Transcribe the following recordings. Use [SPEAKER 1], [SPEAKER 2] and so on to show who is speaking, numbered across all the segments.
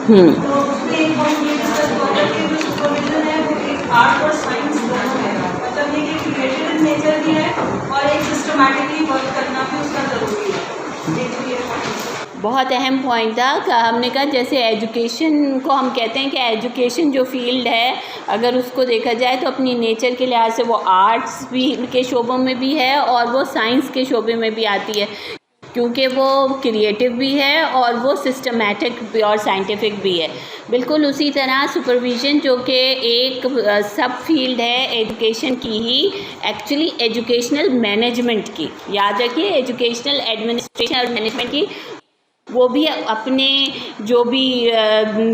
[SPEAKER 1] तो उसमें एक पॉइंट ये डिस्कस हुआ था कि जो सुपरविजन है वो एक आर्ट और साइंस दोनों है, मतलब ये कि क्रिएटिव नेचर भी है और एक सिस्टमैटिकली वर्क करना भी उसका ज़रूरी है। एक तो ये
[SPEAKER 2] बहुत अहम पॉइंट था कि हमने कहा जैसे एजुकेशन को हम कहते हैं कि एजुकेशन जो फील्ड है अगर उसको देखा जाए तो अपनी नेचर के लिहाज से वो आर्ट्स भी के शोबों में भी है और वो साइंस के शोबे में भी आती है, क्योंकि वो क्रिएटिव भी है और वो सिस्टमैटिक भी और साइंटिफिक भी है। बिल्कुल उसी तरह सुपरविज़न जो कि एक सब फील्ड है एजुकेशन की ही, एक्चुअली एजुकेशनल मैनेजमेंट की, याद रखिए एजुकेशनल एडमिनिस्ट्रेशन और मैनेजमेंट की, वो भी अपने जो भी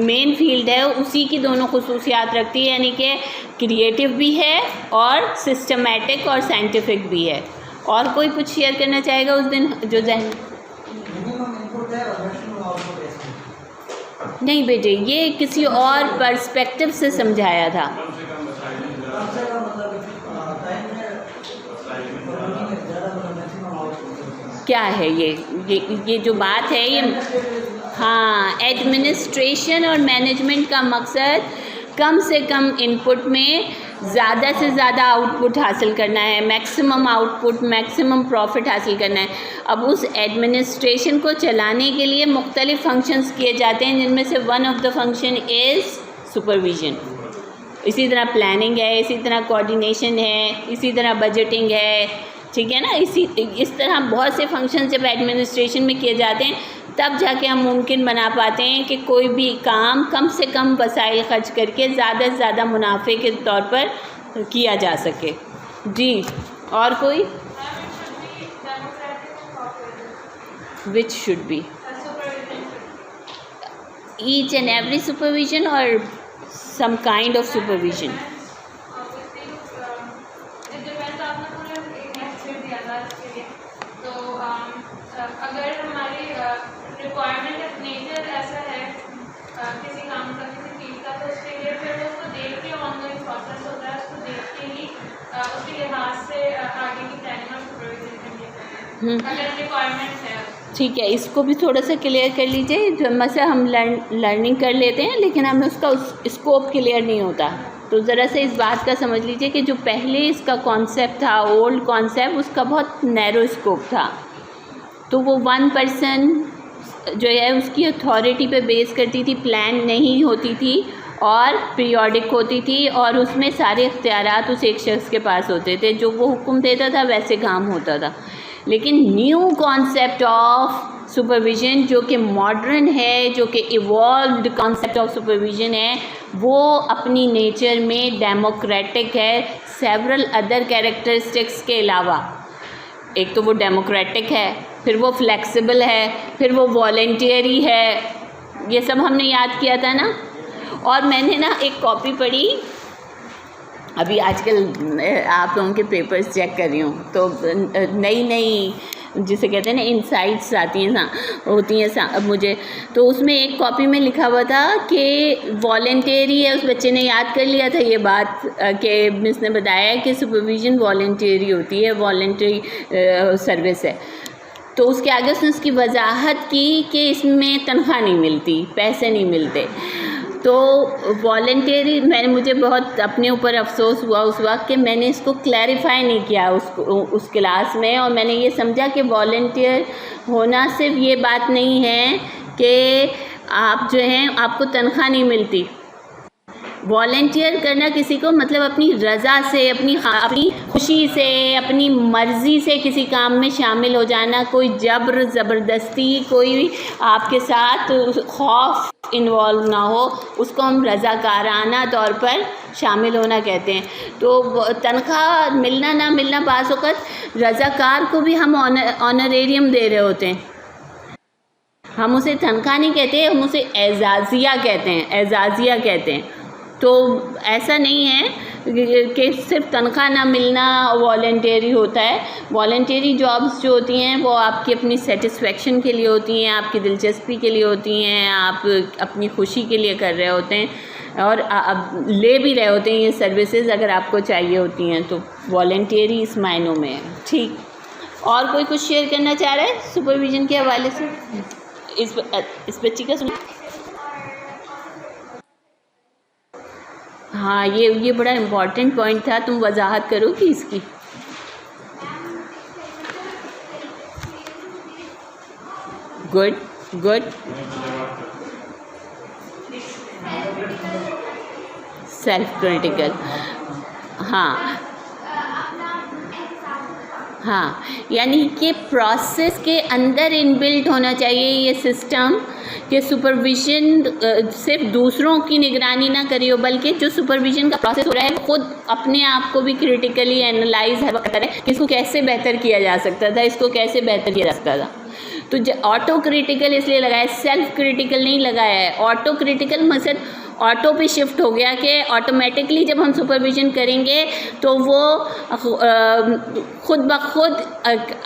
[SPEAKER 2] मेन फील्ड है उसी की दोनों खुसूसियात रखती है, यानी कि क्रिएटिव भी है और सिस्टमैटिक और साइंटिफिक भी है। और कोई कुछ शेयर करना चाहेगा उस दिन जो जहन? नहीं बेटे, ये किसी और पर्सपेक्टिव से समझाया था। क्या है ये जो बात है ये, हाँ, एडमिनिस्ट्रेशन और मैनेजमेंट का मकसद कम से कम इनपुट में ज़्यादा से ज़्यादा आउटपुट हासिल करना है, मैक्सिमम आउटपुट मैक्सिमम प्रॉफिट हासिल करना है। अब उस एडमिनिस्ट्रेशन को चलाने के लिए मुख्तलिफ फंक्शंस किए जाते हैं, जिनमें से one of the function is supervision. इसी तरह प्लानिंग है, इसी तरह कोऑर्डिनेशन है, इसी तरह बजटिंग है, ठीक है ना। इस तरह बहुत से फंक्शन जब एडमिनिस्ट्रेशन में किए जाते हैं तब जाके हम मुमकिन बना पाते हैं कि कोई भी काम कम से कम वसाइल खर्च करके ज़्यादा से ज़्यादा मुनाफे के तौर पर किया जा सके। जी, और कोई? Which should be each and every supervision और सम काइंड ऑफ सुपरविजन?
[SPEAKER 3] अगर हमारी रिक्वायरमेंट नेचर ऐसा है किसी काम का, किसी फील्ड का, तो उसके लिए फिर उसको देख के ऑनलाइन प्रोसेस होता है, उसको देख के ही उसके लिहाज से आगे की प्लानिंग और सुपरविजन करनी चाहिए अगर रिक्वायरमेंट है।
[SPEAKER 2] ठीक है, इसको भी थोड़ा सा क्लियर कर लीजिए। जो मतलब हम लर्निंग कर लेते हैं लेकिन हमें उसका स्कोप क्लियर नहीं होता, तो ज़रा से इस बात का समझ लीजिए कि जो पहले इसका कॉन्सेप्ट था, ओल्ड कॉन्सेप्ट, उसका बहुत नैरो स्कोप था। तो वो वन पर्सन जो है उसकी अथॉरिटी पे बेस करती थी, प्लान नहीं होती थी और पीरियोडिक होती थी, और उसमें सारे इख्तियारात उस एक शख्स के पास होते थे, जो वो हुक्म देता था वैसे काम होता था। लेकिन न्यू कॉन्सेप्ट ऑफ सुपरविज़न जो कि मॉडर्न है, जो कि इवॉल्व्ड कॉन्सेप्ट ऑफ सुपरविज़न है, वो अपनी नेचर में डेमोक्रेटिक है सेवरल अदर कैरेक्टरिस्टिक्स के अलावा। एक तो वो डेमोक्रेटिक है, फिर वो फ्लेक्सिबल है, फिर वो वॉलंटियरी है, ये सब हमने याद किया था ना। और मैंने ना एक कॉपी पढ़ी, अभी आजकल आप लोगों के पेपर्स चेक कर रही हूँ, तो नई नई जिसे कहते हैं ना इनसाइट्स आती हैं होती हैं मुझे, तो उसमें एक कॉपी में लिखा हुआ था कि वॉलंटियरी है। उस बच्चे ने याद कर लिया था ये बात कि मिस ने बताया कि सुपरविज़न वॉलंटियरी होती है, वॉलंटरी सर्विस है। तो उसके आगे उसने उसकी वजाहत की कि इसमें तनख्वाह नहीं मिलती, पैसे नहीं मिलते। तो वॉलंटियरी, मुझे बहुत अपने ऊपर अफसोस हुआ उस वक्त कि मैंने इसको क्लैरिफाई नहीं किया उस क्लास में, और मैंने ये समझा कि वॉलंटियर होना सिर्फ ये बात नहीं है कि आप जो हैं आपको तनख्वाह नहीं मिलती। वॉलंटियर करना किसी को मतलब अपनी रज़ा से, अपनी खुशी से, अपनी मर्ज़ी से किसी काम में शामिल हो जाना, कोई ज़बरदस्ती, कोई आपके साथ खौफ इन्वॉल्व ना हो, उसको हम रज़ाकाराना तौर पर शामिल होना कहते हैं। तो तनख्वाह मिलना ना मिलना बाज़ वक़्त रज़ाकार को भी हम ऑनरेरियम दे रहे होते हैं, हम उसे तनख्वाह नहीं कहते, हम उसे एजाज़िया कहते हैं, एजाज़िया कहते हैं। तो ऐसा नहीं है कि सिर्फ तनख्वाह ना मिलना वॉलंटियरी होता है। वॉलंटियरी जॉब्स जो होती हैं वो आपकी अपनी सेटिस्फेक्शन के लिए होती हैं, आपकी दिलचस्पी के लिए होती हैं, आप अपनी खुशी के लिए कर रहे होते हैं और अब ले भी रहे होते हैं ये सर्विसेज अगर आपको चाहिए होती हैं, तो वॉलंटियरी इस मायनों में है। ठीक, और कोई कुछ शेयर करना चाह रहा है सुपरविज़न के हवाले से? इस बच्ची का सुन। हाँ, ये बड़ा इम्पोर्टेंट पॉइंट था, तुम वजाहत करो कि इसकी। Good good. सेल्फ क्रिटिकल, हाँ हाँ, यानी कि प्रोसेस के अंदर इनबिल्ट होना चाहिए ये सिस्टम कि सुपरविज़न सिर्फ दूसरों की निगरानी ना करिए, बल्कि जो सुपरविज़न का प्रोसेस हो रहा है खुद अपने आप को भी क्रिटिकली एनालाइज करें कि इसको कैसे बेहतर किया जा सकता था, इसको कैसे बेहतर किया जा सकता था। तो ऑटो क्रिटिकल इसलिए लगाया, सेल्फ क्रिटिकल नहीं लगाया है। ऑटो क्रिटिकल मकसद ऑटो पे शिफ्ट हो गया कि ऑटोमेटिकली जब हम सुपरविज़न करेंगे तो वो खुद ब खुद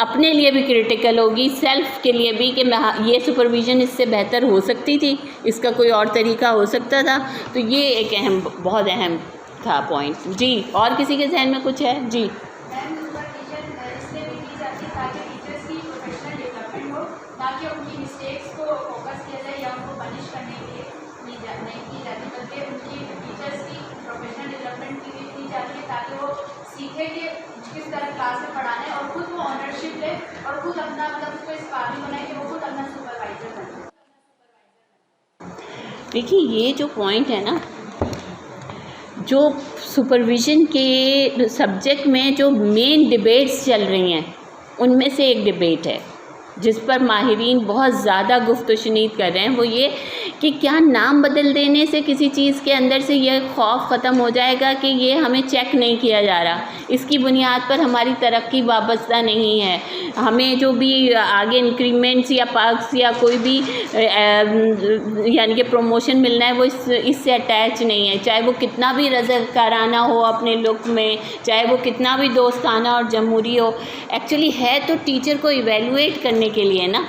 [SPEAKER 2] अपने लिए भी क्रिटिकल होगी, सेल्फ के लिए भी, कि ये सुपरविज़न इससे बेहतर हो सकती थी, इसका कोई और तरीका हो सकता था। तो ये एक बहुत अहम था पॉइंट। जी, और किसी के जहन में कुछ है? जी,
[SPEAKER 4] ताकि उनकी मिस्टेक्स को फोकस किया जाए या उनको पनिश करने के लिए नहीं की जाती, बल्कि उनकी टीचर्स की प्रोफेशनल डेवलपमेंट के लिए की जाती है, ताकि वो सीखे कि किस तरह क्लास में पढ़ाना है और खुद वो ऑनरशिप ले और खुद अपना उसको इस काबिल बनाए कि वो खुद अपना सुपरवाइजर बने।
[SPEAKER 2] देखिए, ये जो पॉइंट है ना, जो सुपरविज़न के सब्जेक्ट में जो मेन डिबेट्स चल रही हैं उनमें से एक डिबेट है जिस पर माहिरीन बहुत ज़्यादा गुफ्तशनीद कर रहे हैं, वो ये कि क्या नाम बदल देने से किसी चीज़ के अंदर से यह खौफ ख़त्म हो जाएगा कि ये हमें चेक नहीं किया जा रहा, इसकी बुनियाद पर हमारी तरक्की वाबस्ता नहीं है, हमें जो भी आगे इंक्रीमेंट्स या पार्क्स या कोई भी यानी कि प्रमोशन मिलना है वो इससे अटैच नहीं है, चाहे वो कितना भी रज़ाकाराना हो अपने लुक में, चाहे वो कितना भी दोस्ताना और जमहूरी हो। एक्चुअली है तो टीचर को इवेलुएट करने के लिए ना।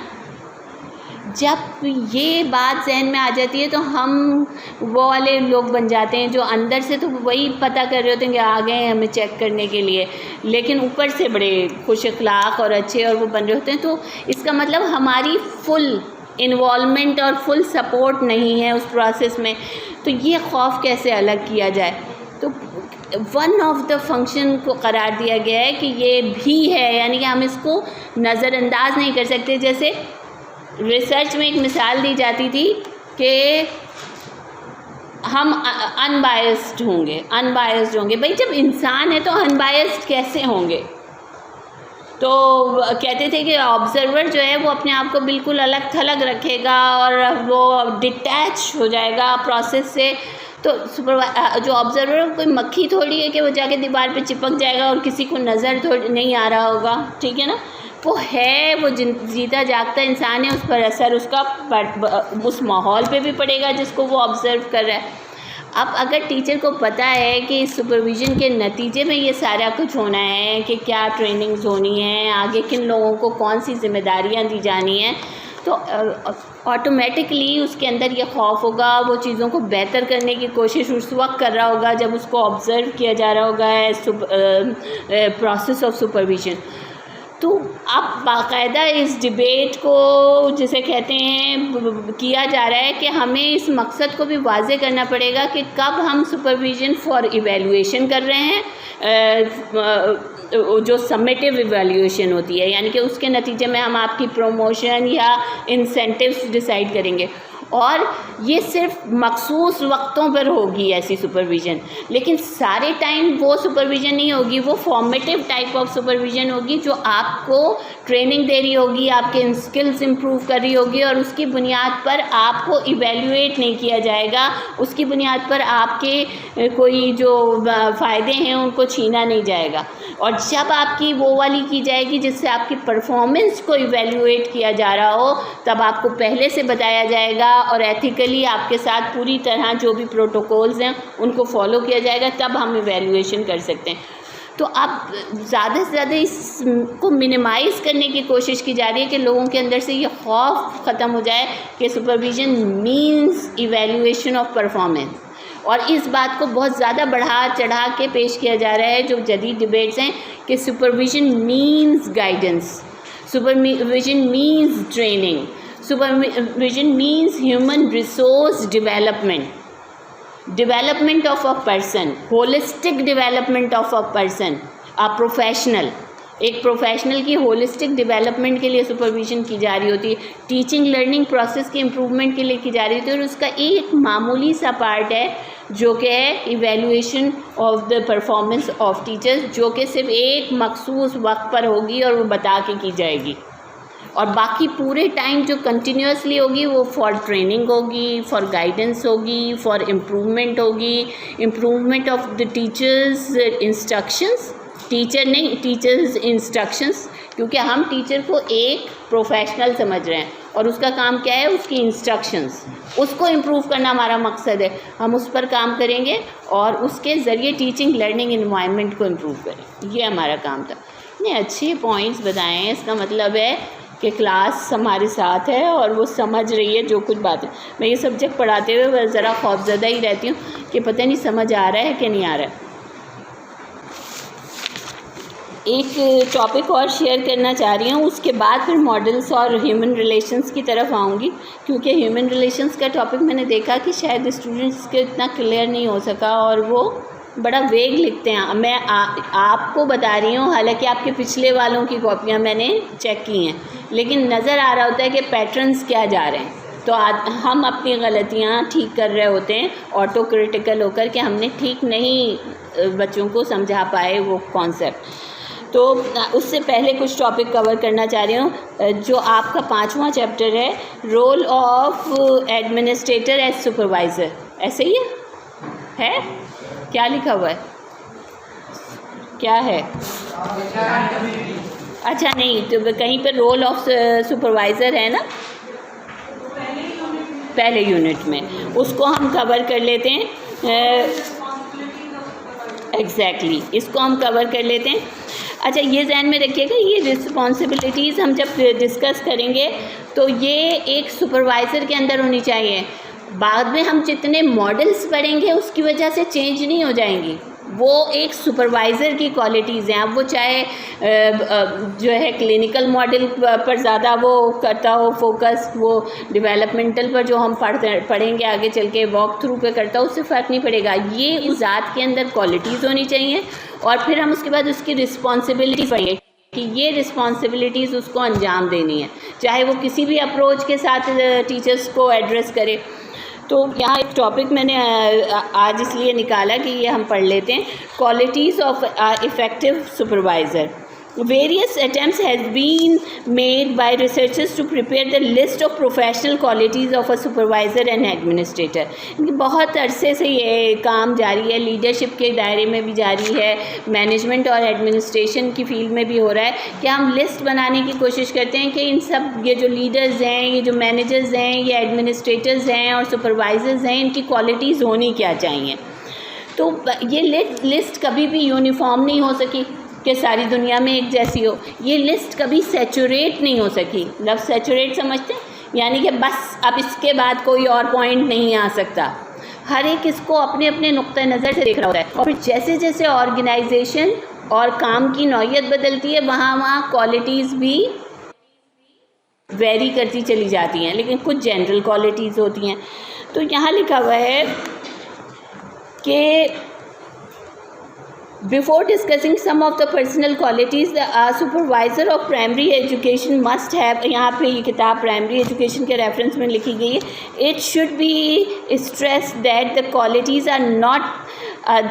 [SPEAKER 2] जब ये बात जहन में आ जाती है तो हम वो वाले लोग बन जाते हैं जो अंदर से तो वही पता कर रहे होते हैं कि आ गए हैं हमें चेक करने के लिए, लेकिन ऊपर से बड़े खुश अखलाक और अच्छे और वो बन रहे होते हैं। तो इसका मतलब हमारी फुल इन्वॉल्वमेंट और फुल सपोर्ट नहीं है उस प्रोसेस में। तो ये खौफ कैसे अलग किया जाए? तो वन ऑफ द फंक्शन को करार दिया गया है कि ये भी है, यानी कि हम इसको नज़रअंदाज नहीं कर सकते। जैसे रिसर्च में एक मिसाल दी जाती थी कि हम अनबायस्ड होंगे। भाई जब इंसान है तो अनबायस्ड कैसे होंगे? तो कहते थे कि ऑब्ज़र्वर जो है वो अपने आप को बिल्कुल अलग थलग रखेगा और वो डिटैच हो जाएगा प्रोसेस से। तो जो ऑब्ज़र्वर कोई मक्खी थोड़ी है कि वो जाके दीवार पे चिपक जाएगा और किसी को नज़र थोड़ी नहीं आ रहा होगा, ठीक है ना। वो है, वो जीता जागता इंसान है, उस पर असर उसका उस माहौल पे भी पड़ेगा जिसको वो ऑब्ज़र्व कर रहा है। अब अगर टीचर को पता है कि इस सुपरविज़न के नतीजे में ये सारा कुछ होना है कि क्या ट्रेनिंग्स होनी है, आगे किन लोगों को कौन सी जिम्मेदारियां दी जानी हैं, तो ऑटोमेटिकली उसके अंदर ये खौफ होगा, वो चीज़ों को बेहतर करने की कोशिश उस वक्त कर रहा होगा जब उसको ऑब्ज़र्व किया जा रहा होगा प्रोसेस ऑफ सुपरविज़न। तो अब बाकायदा इस डिबेट को जिसे कहते हैं किया जा रहा है कि हमें इस मकसद को भी वाज़े करना पड़ेगा कि कब हम सुपरविज़न फॉर इवैल्यूएशन कर रहे हैं, जो समेटिव इवैल्यूएशन होती है, यानी कि उसके नतीजे में हम आपकी प्रमोशन या इंसेंटिव्स डिसाइड करेंगे, और ये सिर्फ मखसूस वक्तों पर होगी ऐसी सुपरविज़न। लेकिन सारे टाइम वो सुपरविज़न नहीं होगी, वो फॉर्मेटिव टाइप ऑफ सुपरविज़न होगी जो आपको ट्रेनिंग दे रही होगी, आपके स्किल्स इंप्रूव कर रही होगी, और उसकी बुनियाद पर आपको इवैल्यूएट नहीं किया जाएगा, उसकी बुनियाद पर आपके कोई जो फ़ायदे हैं उनको छीना नहीं जाएगा। और जब आपकी वो वाली की जाएगी जिससे आपकी परफॉर्मेंस को इवैल्यूएट किया जा रहा हो, तब आपको पहले से बताया जाएगा और एथिकली आपके साथ पूरी तरह जो भी प्रोटोकॉल्स हैं उनको फॉलो किया जाएगा, तब हम इवैल्यूएशन कर सकते हैं। तो अब ज़्यादा से ज़्यादा इसको मिनिमाइज़ करने की कोशिश की जा रही है कि लोगों के अंदर से ये खौफ ख़त्म हो जाए कि supervision means evaluation of performance, और इस बात को बहुत ज़्यादा बढ़ा चढ़ा के पेश किया जा रहा है जो जदीद डिबेट्स हैं कि supervision means guidance, supervision means training, supervision means human resource development. Development of a person, holistic development of a person, a professional, एक प्रोफेशनल की होलिस्टिक डेवलपमेंट के लिए सुपरविज़न की जा रही होती है, टीचिंग लर्निंग प्रोसेस के इम्प्रूवमेंट के लिए की जा रही होती है, और उसका एक मामूली सा पार्ट है जो कि है evaluation of the performance of teachers, जो कि सिर्फ एक मखसूस वक्त पर होगी और वो बता के की जाएगी, और बाकी पूरे टाइम जो कंटिन्यूसली होगी वो फॉर ट्रेनिंग होगी, फॉर गाइडेंस होगी, फॉर इम्प्रूवमेंट होगी, improvement of the teachers instructions, teacher नहीं, टीचर्स इंस्ट्रक्शंस, क्योंकि हम टीचर को एक प्रोफेशनल समझ रहे हैं और उसका काम क्या है, उसकी इंस्ट्रक्शंस, उसको इम्प्रूव करना हमारा मकसद है। हम उस पर काम करेंगे और उसके ज़रिए टीचिंग लर्निंग एनवायरनमेंट को इम्प्रूव करें, ये हमारा काम था। इतने अच्छे पॉइंट्स बताए हैं, इसका मतलब है कि क्लास हमारे साथ है और वो समझ रही है जो कुछ बात है। मैं ये सब्जेक्ट पढ़ाते हुए ज़रा खौफज़दा ही रहती हूँ कि पता नहीं समझ आ रहा है कि नहीं आ रहा है। एक टॉपिक और शेयर करना चाह रही हूँ, उसके बाद फिर मॉडल्स और ह्यूमन रिलेशंस की तरफ आऊँगी, क्योंकि ह्यूमन रिलेशंस का टॉपिक मैंने देखा कि शायद स्टूडेंट्स के इतना क्लियर नहीं हो सका और वो बड़ा वेग लिखते हैं। मैं आपको बता रही हूँ, हालांकि आपके पिछले वालों की कॉपियाँ मैंने चेक की हैं, लेकिन नज़र आ रहा होता है कि पैटर्न्स क्या जा रहे हैं। तो हम अपनी गलतियाँ ठीक कर रहे होते हैं ऑटो क्रिटिकल होकर कि हमने ठीक नहीं बच्चों को समझा पाए वो कॉन्सेप्ट। तो उससे पहले कुछ टॉपिक कवर करना चाह रही हूँ, जो आपका 5वां चैप्टर है, role of administrator as supervisor. ऐसे ही है क्या लिखा हुआ है, क्या है? अच्छा नहीं, तो कहीं पर रोल ऑफ सुपरवाइज़र है ना, पहले यूनिट में, उसको हम कवर कर लेते हैं। एग्जैक्टली, इसको हम कवर कर लेते हैं। अच्छा, ये ध्यान में रखिएगा, ये रिस्पॉन्सिबिलिटीज़ हम जब डिस्कस करेंगे तो ये एक सुपरवाइज़र के अंदर होनी चाहिए। बाद में हम जितने मॉडल्स पढ़ेंगे उसकी वजह से चेंज नहीं हो जाएंगी, वो एक सुपरवाइज़र की क्वालिटीज़ हैं। अब वो चाहे जो है क्लिनिकल मॉडल पर ज़्यादा वो करता हो फोकस, वो डेवलपमेंटल पर जो हम पढ़ेंगे आगे चल के वॉक थ्रू पे करता हो, उससे फ़र्क नहीं पड़ेगा। ये उस ज़ात के अंदर क्वालिटीज़ होनी चाहिए, और फिर हम उसके बाद उसकी रिस्पॉन्सिबिलिटी पढ़ेंगे कि ये रिस्पॉन्सिबिलिटीज़ उसको अंजाम देनी है, चाहे वो किसी भी अप्रोच के साथ टीचर्स को एड्रेस करे। तो यहाँ एक टॉपिक मैंने आज इसलिए निकाला कि ये हम पढ़ लेते हैं, qualities of effective supervisor. Various attempts has been made by researchers to prepare the list of professional qualities of a supervisor and administrator. बहुत अरसे से ये काम जारी है, लीडरशिप के दायरे में भी जारी है, मैनेजमेंट और एडमिनिस्ट्रेशन की फील्ड में भी हो रहा है कि हम लिस्ट बनाने की कोशिश करते हैं कि इन सब ये जो लीडर्स हैं, ये जो मैनेजर्स हैं, ये एडमिनिस्ट्रेटर्स हैं और सुपरवाइजर्स हैं, इनकी क्वालिटीज़ होनी क्या चाहिए। तो ये लिस्ट कभी भी यूनिफॉर्म नहीं हो सकी कि सारी दुनिया में एक जैसी हो। ये लिस्ट कभी सैचुरेट नहीं हो सकी। लफ्ज़ सैचुरेट समझते हैं, यानी कि बस अब इसके बाद कोई और पॉइंट नहीं आ सकता। हर एक इसको अपने अपने नुक्ते नज़र से देख रहा होता है, और फिर जैसे जैसे ऑर्गेनाइजेशन और काम की नौइयत बदलती है, वहाँ क्वालिटीज़ भी वेरी करती चली जाती हैं, लेकिन कुछ जनरल क्वालिटीज़ होती हैं। तो यहाँ लिखा हुआ है कि Before discussing some of the personal qualities, the supervisor of primary education must have, यहाँ पे ये किताब प्राइमरी एजुकेशन के रेफरेंस में लिखी गई है, it should be stressed that the qualities are not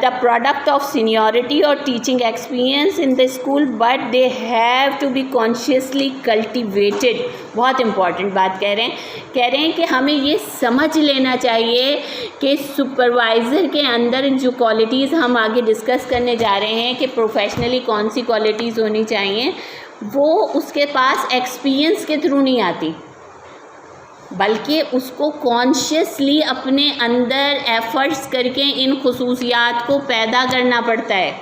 [SPEAKER 2] the product of seniority or teaching experience in the school, but they have to be consciously cultivated। बहुत इम्पॉर्टेंट बात कह रहे हैं कि हमें ये समझ लेना चाहिए कि सुपरवाइज़र के अंदर जो क्वालिटीज़ हम आगे डिस्कस करने जा रहे हैं कि प्रोफेशनली कौन सी क्वालिटीज़ होनी चाहिए, वो उसके पास एक्सपीरियंस के थ्रू नहीं आती, बल्कि उसको कॉन्शियसली अपने अंदर एफ़र्ट्स करके इन खुसूसियात को पैदा करना पड़ता है।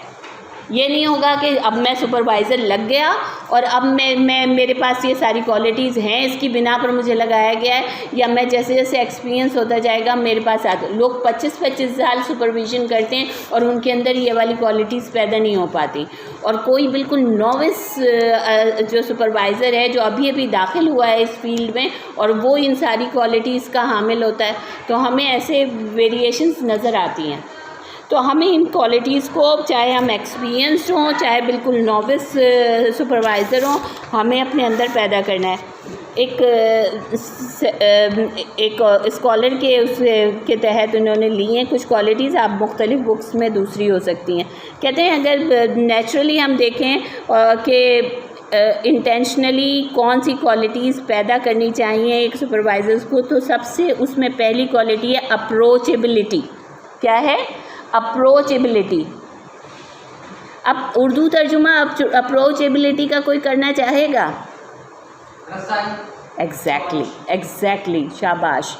[SPEAKER 2] ये नहीं होगा कि अब मैं सुपरवाइज़र लग गया और अब मैं मेरे पास ये सारी क्वालिटीज़ हैं, इसकी बिना पर मुझे लगाया गया है, या मैं जैसे जैसे एक्सपीरियंस होता जाएगा मेरे पास आते लोग 25-25 साल सुपरविज़न करते हैं और उनके अंदर ये वाली क्वालिटीज़ पैदा नहीं हो पाती। और कोई बिल्कुल नोविस जो सुपरवाइज़र है, जो अभी अभी दाखिल हुआ है इस फील्ड में, और वो इन सारी क्वालिटीज़ का हामिल होता है, तो हमें ऐसे वेरिएशंस नज़र आती हैं। तो हमें इन क्वालिटीज़ को, चाहे हम एक्सपीरियंस्ड हों चाहे बिल्कुल नोविस सुपरवाइज़र हों, हमें अपने अंदर पैदा करना है। एक स्कॉलर के तहत उन्होंने ली हैं कुछ क्वालिटीज़, आप मुख्तलिफ बुक्स में दूसरी हो सकती हैं। कहते हैं अगर नेचुरली हम देखें कि इंटेंशनली कौन सी क्वालिटीज़ पैदा करनी चाहिए एक सुपरवाइज़र्स को, तो सबसे उसमें पहली क्वालिटी है अप्रोचेबिलिटी। क्या है? अप्रोचेबिलिटी। अब उर्दू तर्जुमा अप्रोचेबिलिटी का कोई करना चाहेगा? एग्जैक्टली, शाबाश।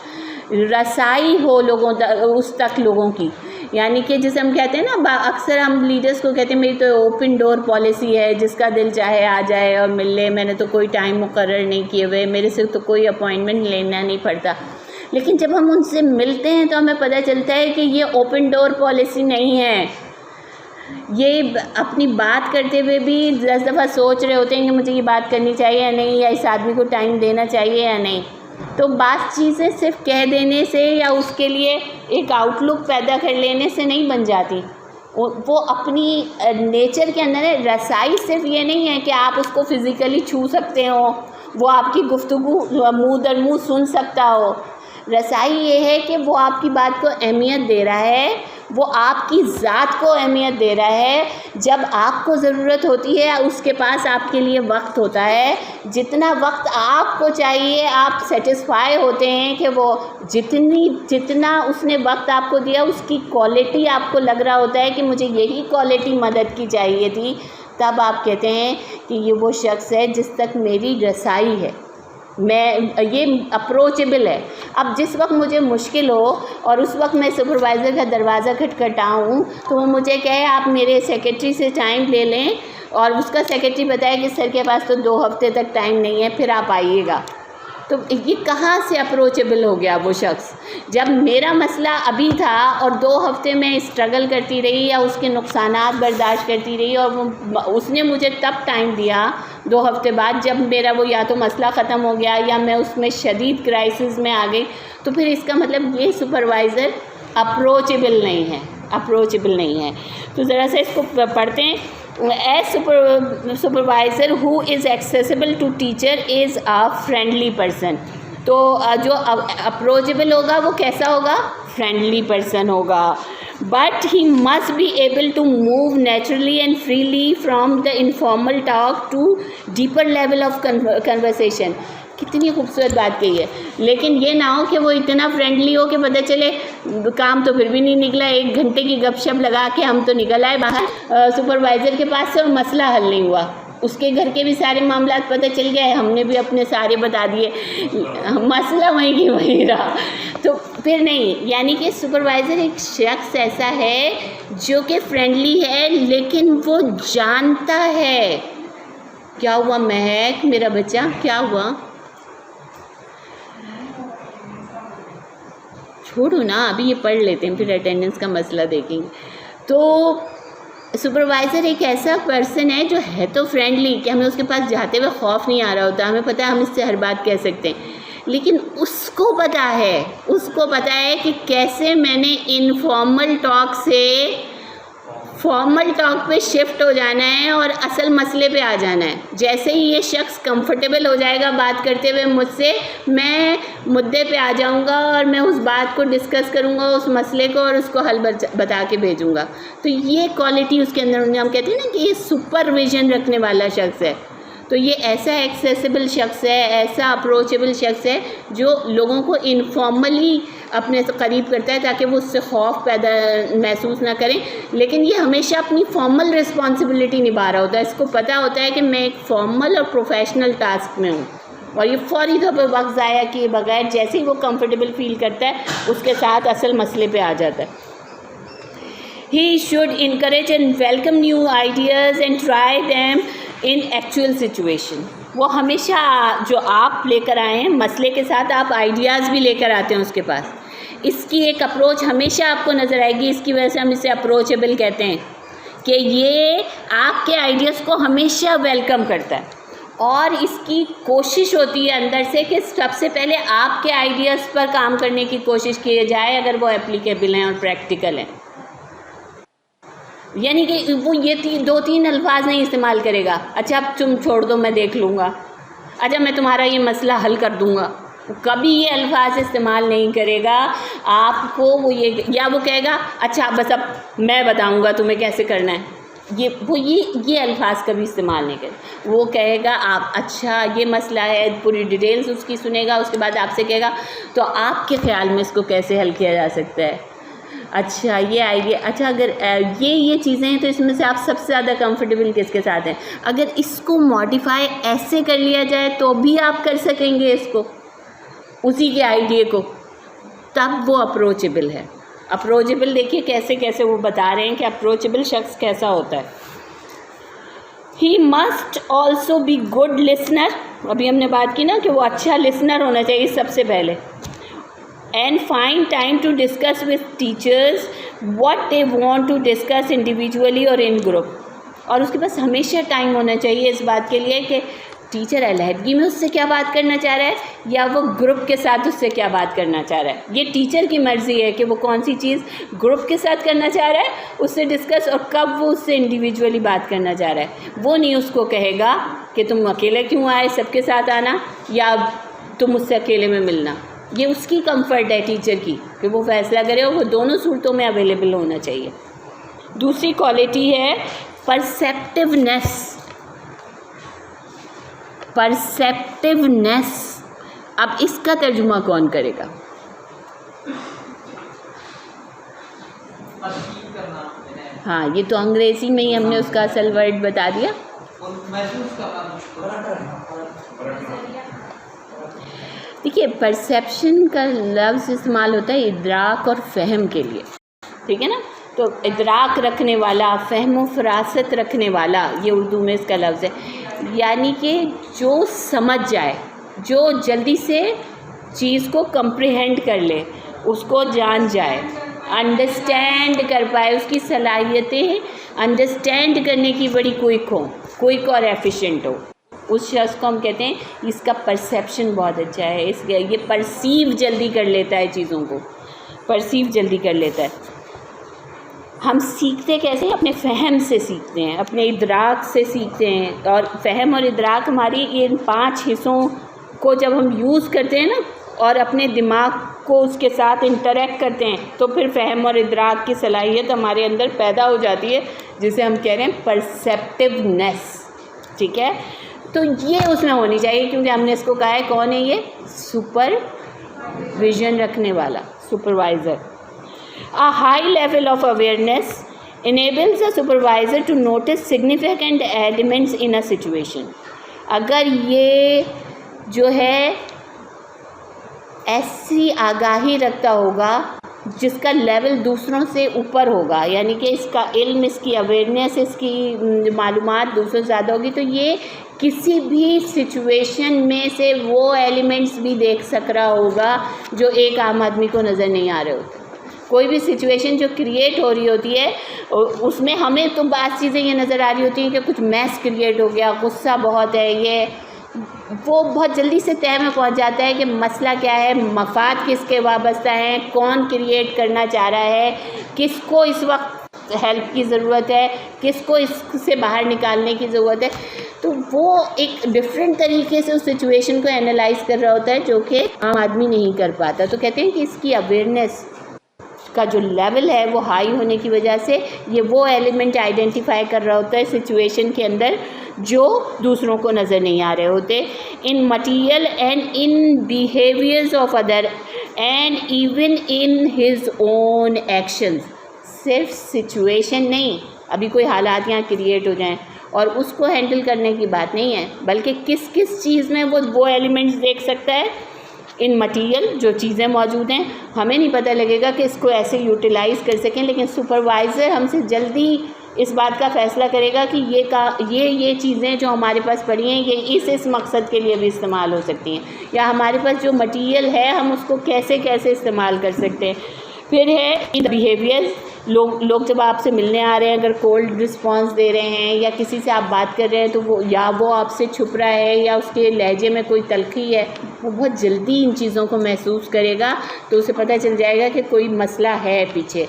[SPEAKER 2] रसाई हो लोगों उस तक लोगों की, यानी कि जैसे हम कहते हैं ना, अक्सर हम लीडर्स को कहते हैं मेरी तो ओपन डोर पॉलिसी है, जिसका दिल चाहे आ जाए और मिल ले, मैंने तो कोई टाइम मुकर्रर नहीं किए हुए, मेरे से तो कोई अपॉइंटमेंट लेना नहीं पड़ता। लेकिन जब हम उनसे मिलते हैं तो हमें पता चलता है कि ये ओपन डोर पॉलिसी नहीं है। ये अपनी बात करते हुए भी 10 दफ़ा सोच रहे होते हैं कि मुझे ये बात करनी चाहिए या नहीं, या इस आदमी को टाइम देना चाहिए या नहीं। तो बात चीज़ें सिर्फ कह देने से या उसके लिए एक आउटलुक पैदा कर लेने से नहीं बन जाती, वो अपनी नेचर के अंदर है। रसाई सिर्फ ये नहीं है कि आप उसको फ़िज़िकली छू सकते हो, वो आपकी गुफ्तगू मुँह दर मुँह सुन सकता हो। रसाई ये है कि वो आपकी बात को अहमियत दे रहा है, वो आपकी ज़ात को अहमियत दे रहा है। जब आपको ज़रूरत होती है उसके पास आपके लिए वक्त होता है, जितना वक्त आपको चाहिए आप सेटिस्फाई होते हैं कि वो जितना उसने वक्त आपको दिया उसकी क्वालिटी आपको लग रहा होता है कि मुझे यही क्वालिटी मदद की चाहिए थी। तब आप कहते हैं कि ये वो शख्स है जिस तक मेरी रसाई है, ये अप्रोचेबल है। अब जिस वक्त मुझे मुश्किल हो और उस वक्त मैं सुपरवाइज़र का दरवाज़ा खटखटाऊँ तो वो मुझे कहे आप मेरे सेक्रेटरी से टाइम ले लें, और उसका सेक्रेटरी बताए कि सर के पास तो 2 हफ्ते तक टाइम नहीं है, फिर आप आइएगा। तो ये कहाँ से अप्रोचेबल हो गया वो शख्स? जब मेरा मसला अभी था और 2 हफ्ते में स्ट्रगल करती रही या उसके नुकसानात बर्दाश्त करती रही, और उसने मुझे तब टाइम दिया 2 हफ्ते बाद, जब मेरा वो या तो मसला ख़त्म हो गया या मैं उसमें शदीद क्राइसिस में आ गई। तो फिर इसका मतलब ये सुपरवाइज़र अप्रोचेबल नहीं है। तो ज़रा सा इसको पढ़ते हैं। As supervisor who is accessible to teacher is a friendly person। तो जो अप्रोचेबल होगा वो कैसा होगा? फ्रेंडली पर्सन होगा। But he must be able to move naturally and freely from the informal talk to deeper level of conversation। कितनी खूबसूरत बात कही है। लेकिन ये ना हो कि वो इतना फ्रेंडली हो कि पता चले काम तो फिर भी नहीं निकला, 1 घंटे की गपशप लगा के हम तो निकल आए बाहर सुपरवाइज़र के पास से और मसला हल नहीं हुआ। उसके घर के भी सारे मामला पता चल गए, हमने भी अपने सारे बता दिए, मसला वहीं की वहीं रहा। तो फिर नहीं, यानी कि सुपरवाइज़र एक शख्स ऐसा है जो कि फ्रेंडली है, लेकिन वो जानता है। क्या हुआ महक मेरा बच्चा, क्या हुआ? छोड़ो ना, अभी ये पढ़ लेते हैं, फिर अटेंडेंस का मसला देखेंगे। तो सुपरवाइज़र एक ऐसा पर्सन है जो है तो फ्रेंडली, कि हमें उसके पास जाते हुए खौफ नहीं आ रहा होता, हमें पता है हम इससे हर बात कह सकते हैं, लेकिन उसको पता है कि कैसे मैंने इनफॉर्मल टॉक से फॉर्मल टॉक पे शिफ्ट हो जाना है और असल मसले पे आ जाना है। जैसे ही ये शख्स कंफर्टेबल हो जाएगा बात करते हुए मुझसे, मैं मुद्दे पे आ जाऊंगा और मैं उस बात को डिस्कस करूंगा, उस मसले को, और उसको हल बता के भेजूंगा। तो ये क्वालिटी उसके अंदर, हम कहते हैं ना कि ये सुपरविजन रखने वाला शख्स है। तो ये ऐसा एक्सेसिबल शख्स है, ऐसा अप्रोचेबल शख्स है जो लोगों को इनफॉर्मली अपने से करीब करता है ताकि वो उससे खौफ पैदा महसूस ना करें, लेकिन ये हमेशा अपनी फॉर्मल रिस्पॉन्सिबिलिटी निभा रहा होता है। इसको पता होता है कि मैं एक फॉर्मल और प्रोफेशनल टास्क में हूँ, और ये फौरी तौर पर वक्त ज़ाया किए बगैर जैसे ही वो कंफर्टेबल फील करता है उसके साथ असल मसले पे आ जाता है। He should encourage and welcome new ideas and try them in actual situation. वो हमेशा जो आप लेकर आए हैं मसले के साथ आप आइडियाज़ भी लेकर आते हैं उसके पास। इसकी एक अप्रोच हमेशा आपको नज़र आएगी, इसकी वजह से हम इसे अप्रोचेबल कहते हैं कि ये आपके आइडियाज़ को हमेशा वेलकम करता है और इसकी कोशिश होती है अंदर से कि सबसे पहले आपके आइडियाज़ पर काम करने की कोशिश की जाए अगर वो एप्लीकेबल हैं और प्रैक्टिकल हैं। यानी कि वो ये 2-3 अल्फाज नहीं इस्तेमाल करेगा, अच्छा अब तुम छोड़ दो मैं देख लूँगा, अच्छा मैं तुम्हारा ये मसला हल कर दूँगा, कभी ये अल्फाज इस्तेमाल नहीं करेगा आपको। वो ये या वो कहेगा अच्छा बस अब मैं बताऊँगा तुम्हें कैसे करना है, ये अल्फाज कभी इस्तेमाल नहीं करे। वो कहेगा आप अच्छा ये मसला है, पूरी डिटेल्स उसकी सुनेगा, उसके बाद आपसे कहेगा तो आपके ख़्याल में इसको कैसे हल किया जा सकता है, अच्छा ये आइडिया, अच्छा अगर ये चीज़ें हैं तो इसमें से आप सबसे ज़्यादा कंफर्टेबल किसके साथ हैं, अगर इसको मॉडिफाई ऐसे कर लिया जाए तो भी आप कर सकेंगे इसको, उसी के आइडिया को, तब वो अप्रोचेबल है। अप्रोचेबल देखिए कैसे कैसे वो बता रहे हैं कि अप्रोचेबल शख्स कैसा होता है। He must also be good listener, अभी हमने बात की ना कि वो अच्छा लिसनर होना चाहिए सबसे पहले। And find time to discuss with teachers what they want to discuss individually और इन ग्रुप, और उसके पास हमेशा टाइम होना चाहिए इस बात के लिए कि टीचर अलहदगी में उससे क्या बात करना चाह रहा है या वो ग्रुप के साथ उससे क्या बात करना चाह रहा है। ये टीचर की मर्ज़ी है कि वो कौन सी चीज़ ग्रुप के साथ करना चाह रहा है उससे डिस्कस, और कब वो उससे इंडिविजुअली बात करना चाह रहा है। वो नहीं उसको कहेगा कि तुम अकेले क्यों आए, सबके साथ आना, या तुम मुझसे अकेले में मिलना। ये उसकी कंफर्ट है टीचर की कि वो फैसला करे, और वो दोनों सूरतों में अवेलेबल होना चाहिए। दूसरी क्वालिटी है परसेप्टिवनेस। परसेप्टिवनेस, अब इसका तर्जुमा कौन करेगा? हाँ, ये तो अंग्रेज़ी में ही हमने उसका असल वर्ड बता दिया। देखिए परसेप्शन का लफ्ज़ इस्तेमाल होता है इदराक और फ़हम के लिए, ठीक है ना। तो इदराक रखने वाला, फ़हम व फ़रासत रखने वाला, ये उर्दू में इसका लफ्ज़ है। यानी कि जो समझ जाए, जो जल्दी से चीज़ को कंप्रिहेंड कर ले, उसको जान जाए, अंडरस्टैंड कर पाए, उसकी सलाहियतें अंडरस्टैंड करने की बड़ी क्विक हो, क्विक और एफिशिएंट हो, उस शख्स को हम कहते हैं इसका परसेप्शन बहुत अच्छा है। ये परसीव जल्दी कर लेता है, चीज़ों को परसीव जल्दी कर लेता है। हम सीखते कैसे? अपने फ़हम से सीखते हैं, अपने इदराक से सीखते हैं। और फ़हम और इदराक हमारी इन 5 हिस्सों को जब हम यूज़ करते हैं ना और अपने दिमाग को उसके साथ इंटरेक्ट करते हैं, तो फिर फ़हम और इदराक की सलाहियत हमारे अंदर पैदा हो जाती है, जिसे हम कह रहे हैं परसेप्टिवनेस, ठीक है। तो ये उसमें होनी चाहिए, क्योंकि हमने इसको कहा है कौन है ये? सुपरविजन रखने वाला, supervisor. A high level of awareness enables a supervisor to notice significant elements in a situation. अगर ये जो है ऐसी आगाही रखता होगा जिसका लेवल दूसरों से ऊपर होगा, यानी कि इसका इल्म, इसकी अवेयरनेस, इसकी मालूमात दूसरों से ज़्यादा होगी, तो ये किसी भी सिचुएशन में से वो एलिमेंट्स भी देख सक रहा होगा जो एक आम आदमी को नज़र नहीं आ रहे होते। कोई भी सिचुएशन जो क्रिएट हो रही होती है उसमें हमें तो बात चीज़ें ये नज़र आ रही होती हैं कि कुछ मैस क्रिएट हो गया, गुस्सा बहुत है, ये वो बहुत जल्दी से तय में पहुंच जाता है कि मसला क्या है, मफाद किसके वाबस्ता हैं, कौन क्रिएट करना चाह रहा है, किसको इस वक्त हेल्प की ज़रूरत है, किसको इससे बाहर निकालने की ज़रूरत है। तो वो एक डिफरेंट तरीके से उस सिचुएशन को एनालाइज कर रहा होता है जो कि आम आदमी नहीं कर पाता। तो कहते हैं कि इसकी अवेयरनेस का जो लेवल है वो हाई होने की वजह से ये वो एलिमेंट आइडेंटिफाई कर रहा होता है सिचुएशन के अंदर जो दूसरों को नज़र नहीं आ रहे होते। In material and in behaviours of other and even in his own actions. सिर्फ सिचुएशन नहीं, अभी कोई हालात यहाँ क्रिएट हो जाएं और उसको हैंडल करने की बात नहीं है, बल्कि किस किस चीज़ में वो एलिमेंट्स देख सकता है, इन मटेरियल जो चीज़ें मौजूद हैं, हमें नहीं पता लगेगा कि इसको ऐसे यूटिलाइज़ कर सकें, लेकिन सुपरवाइज़र हमसे जल्दी इस बात का फ़ैसला करेगा कि ये चीज़ें जो हमारे पास पड़ी हैं ये इस मकसद के लिए भी इस्तेमाल हो सकती हैं, या हमारे पास जो मटेरियल है हम उसको कैसे कैसे इस्तेमाल कर सकते हैं। फिर है इन बिहेवियर, लोग जब आपसे मिलने आ रहे हैं, अगर कोल्ड रिस्पांस दे रहे हैं या किसी से आप बात कर रहे हैं तो वो आपसे छुप रहा है या उसके लहजे में कोई तलखी है, वो बहुत जल्दी इन चीज़ों को महसूस करेगा, तो उसे पता चल जाएगा कि कोई मसला है पीछे।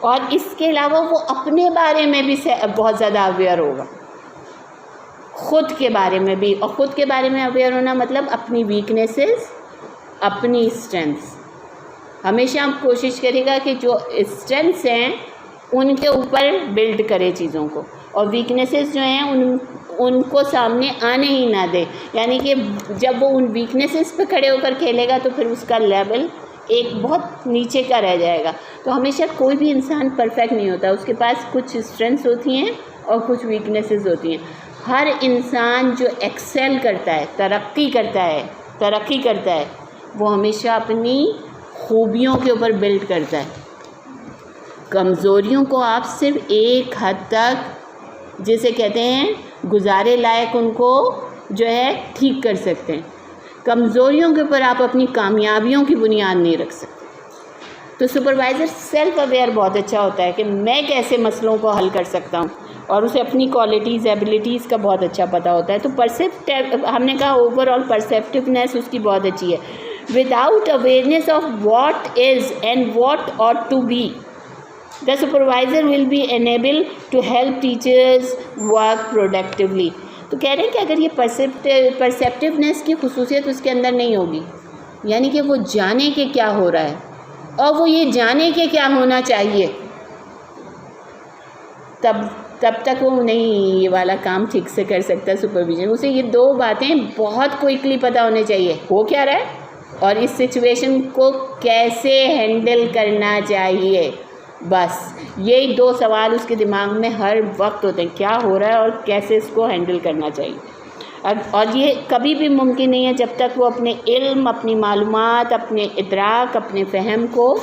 [SPEAKER 2] और इसके अलावा वो अपने बारे में भी बहुत ज़्यादा अवेयर होगा, ख़ुद के बारे में भी। और ख़ुद के बारे में अवेयर होना मतलब अपनी वीकनेसेस, अपनी स्ट्रेंथ्स। हमेशा हम कोशिश करेगा कि जो स्ट्रेंथ्स हैं उनके ऊपर बिल्ड करे चीज़ों को, और वीकनेसेस जो हैं उनको सामने आने ही ना दे। यानी कि जब वो उन वीकनेसेस पे खड़े होकर खेलेगा तो फिर उसका लेवल एक बहुत नीचे का रह जाएगा। तो हमेशा कोई भी इंसान परफेक्ट नहीं होता, उसके पास कुछ स्ट्रेंथ्स होती हैं और कुछ वीकनेसेस होती हैं। हर इंसान जो एक्सेल करता है, तरक्की करता है, वो हमेशा अपनी खूबियों के ऊपर बिल्ड करता है। कमज़ोरियों को आप सिर्फ एक हद तक, जिसे कहते हैं गुजारे लायक, उनको जो है ठीक कर सकते हैं। कमज़ोरियों के ऊपर आप अपनी कामयाबियों की बुनियाद नहीं रख सकते। तो सुपरवाइज़र सेल्फ अवेयर बहुत अच्छा होता है कि मैं कैसे मसलों को हल कर सकता हूँ, और उसे अपनी क्वालिटीज़, एबिलिटीज़ का बहुत अच्छा पता होता है। तो हमने कहा ओवरऑल परसेप्टिवनेस उसकी बहुत अच्छी है। Without awareness of what is and what ought to be, the supervisor will be enable to help teachers work productively. तो कह रहे हैं कि अगर ये परसेप्टिवनेस की खुसूसियत उसके अंदर नहीं होगी, यानी कि वो जाने के क्या हो रहा है और वो ये जाने के क्या होना चाहिए, तब तक वो नहीं ये वाला काम ठीक से कर सकता सुपरविजन। उसे ये दो बातें बहुत क्विकली पता होने चाहिए, हो क्या रहा है और इस सिचुएशन को कैसे हैंडल करना चाहिए। बस यही दो सवाल उसके दिमाग में हर वक्त होते हैं, क्या हो रहा है और कैसे इसको हैंडल करना चाहिए। और ये कभी भी मुमकिन नहीं है जब तक वो अपने इल्म, अपनी मालूमात, अपने इदराक, अपने फ़हम को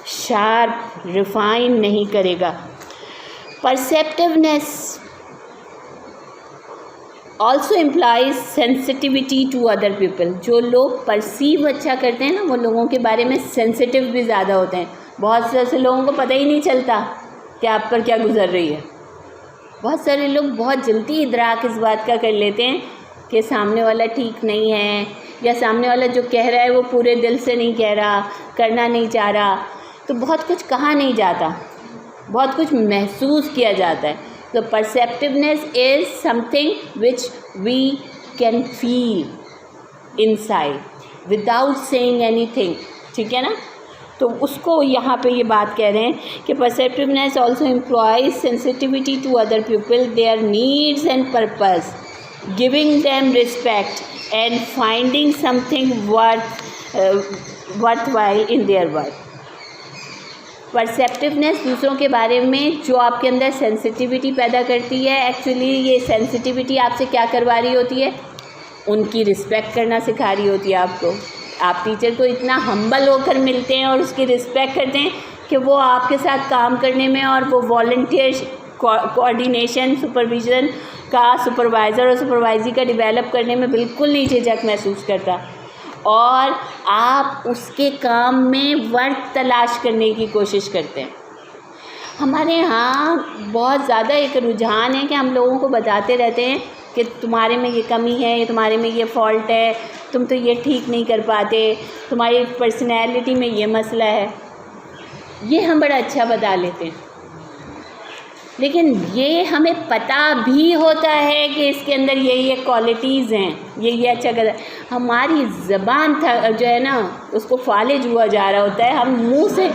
[SPEAKER 2] शार्प, रिफाइन नहीं करेगा। Perceptiveness also implies sensitivity to other people. जो लोग परसीव अच्छा करते हैं ना, वो लोगों के बारे में सेंसिटिव भी ज़्यादा होते हैं। बहुत से ऐसे लोगों को पता ही नहीं चलता कि आप पर क्या गुजर रही है। बहुत सारे लोग बहुत जल्दी इदराक इस बात का कर लेते हैं कि सामने वाला ठीक नहीं है, या सामने वाला जो कह रहा है वो पूरे दिल से नहीं कह रहा, करना नहीं चाह रहा। तो बहुत कुछ कहा नहीं जाता, बहुत कुछ महसूस किया जाता है। तो perceptiveness is something which we can feel inside without saying anything, ठीक है ना। तो उसको यहाँ पे ये बात कह रहे हैं कि perceptiveness also employs sensitivity to other people, their needs and purpose, giving them respect and finding something worthwhile in their work. Perceptiveness दूसरों के बारे में जो आपके अंदर सेंसिटिविटी पैदा करती है, एक्चुअली ये सेंसिटिविटी आपसे क्या करवा रही होती है, उनकी रिस्पेक्ट करना सिखा रही होती है आपको। आप टीचर को इतना हम्बल होकर मिलते हैं और उसकी रिस्पेक्ट करते हैं कि वो आपके साथ काम करने में और वो वॉलंटियर कोऑर्डिनेशन, सुपरविज़न का, सुपरवाइज़र और सुपरवाइजी का डेवलप करने में बिल्कुल नहीं झिझक महसूस करता, और आप उसके काम में वर्क तलाश करने की कोशिश करते हैं। हमारे यहाँ बहुत ज़्यादा एक रुझान है कि हम लोगों को बताते रहते हैं कि तुम्हारे में ये कमी है, ये तुम्हारे में ये फॉल्ट है, तुम तो ये ठीक नहीं कर पाते, तुम्हारी पर्सनैलिटी में ये मसला है। ये हम बड़ा अच्छा बता लेते हैं, लेकिन ये हमें पता भी होता है कि इसके अंदर ये क्वालिटीज़ हैं, ये अच्छा कर। हमारी ज़बान जो है ना, उसको फालिज हुआ जा रहा होता है, हम मुंह से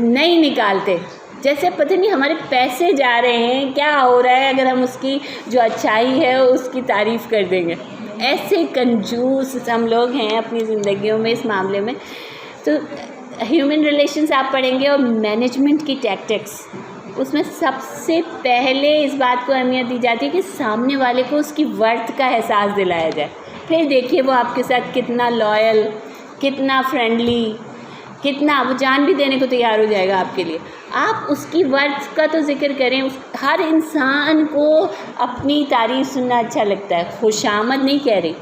[SPEAKER 2] नहीं निकालते, जैसे पता नहीं हमारे पैसे जा रहे हैं, क्या हो रहा है अगर हम उसकी जो अच्छाई है उसकी तारीफ़ कर देंगे। ऐसे कंजूस हम लोग हैं अपनी ज़िंदगियों में इस मामले में। तो ह्यूमन रिलेशंस आप पढ़ेंगे और मैनेजमेंट की टैक्टिक्स, उसमें सबसे पहले इस बात को अहमियत दी जाती है कि सामने वाले को उसकी वर्थ का एहसास दिलाया जाए फिर देखिए वो आपके साथ कितना लॉयल, कितना फ्रेंडली, कितना वो जान भी देने को तैयार हो जाएगा आपके लिए। आप उसकी वर्थ का तो ज़िक्र करें। हर इंसान को अपनी तारीफ़ सुनना अच्छा लगता है, खुशामद नहीं कह रही।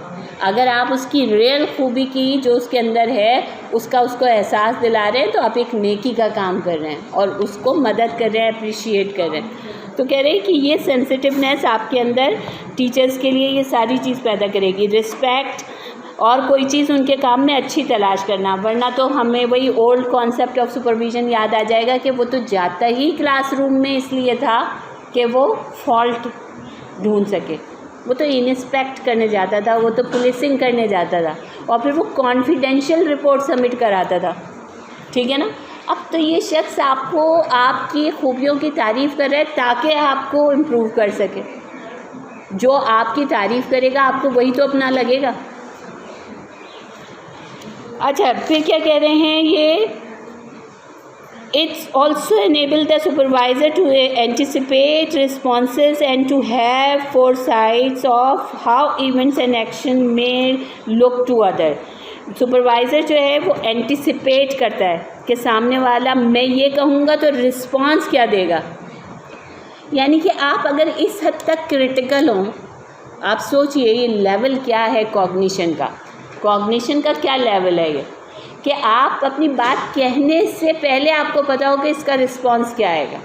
[SPEAKER 2] अगर आप उसकी रियल खूबी की जो उसके अंदर है उसका उसको एहसास दिला रहे हैं तो आप एक नेकी का काम कर रहे हैं और उसको मदद कर रहे हैं, अप्रिशिएट कर रहे हैं। तो कह रहे हैं कि ये सेंसिटिवनेस आपके अंदर टीचर्स के लिए ये सारी चीज़ पैदा करेगी, रिस्पेक्ट और कोई चीज़ उनके काम में अच्छी तलाश करना। वरना तो हमें वही ओल्ड कॉन्सेप्ट ऑफ सुपरविज़न याद आ जाएगा कि वो तो जाता ही क्लासरूम में इसलिए था कि वो फॉल्ट ढूंढ सके, वो तो इंस्पेक्ट करने जाता था, वो तो पुलिसिंग करने जाता था और फिर वो कॉन्फिडेंशियल रिपोर्ट सबमिट कराता था, ठीक है ना। अब तो ये शख्स आपको आपकी खूबियों की तारीफ़ कर रहा है ताकि आपको इम्प्रूव कर सके। जो आपकी तारीफ़ करेगा आपको वही तो अपना लगेगा। अच्छा, फिर क्या कह रहे हैं ये, It's also enable the supervisor to anticipate responses and to have foresights of how events and action may look to other. Supervisor जो है वो एंटिसिपेट करता है कि सामने वाला मैं ये कहूँगा तो रिस्पॉन्स क्या देगा। यानी कि आप अगर इस हद तक क्रिटिकल हों, आप सोचिए ये लेवल क्या है कॉग्निशन का। कॉग्निशन का क्या लेवल है ये कि आप अपनी बात कहने से पहले आपको पता हो कि इसका रिस्पॉन्स क्या आएगा।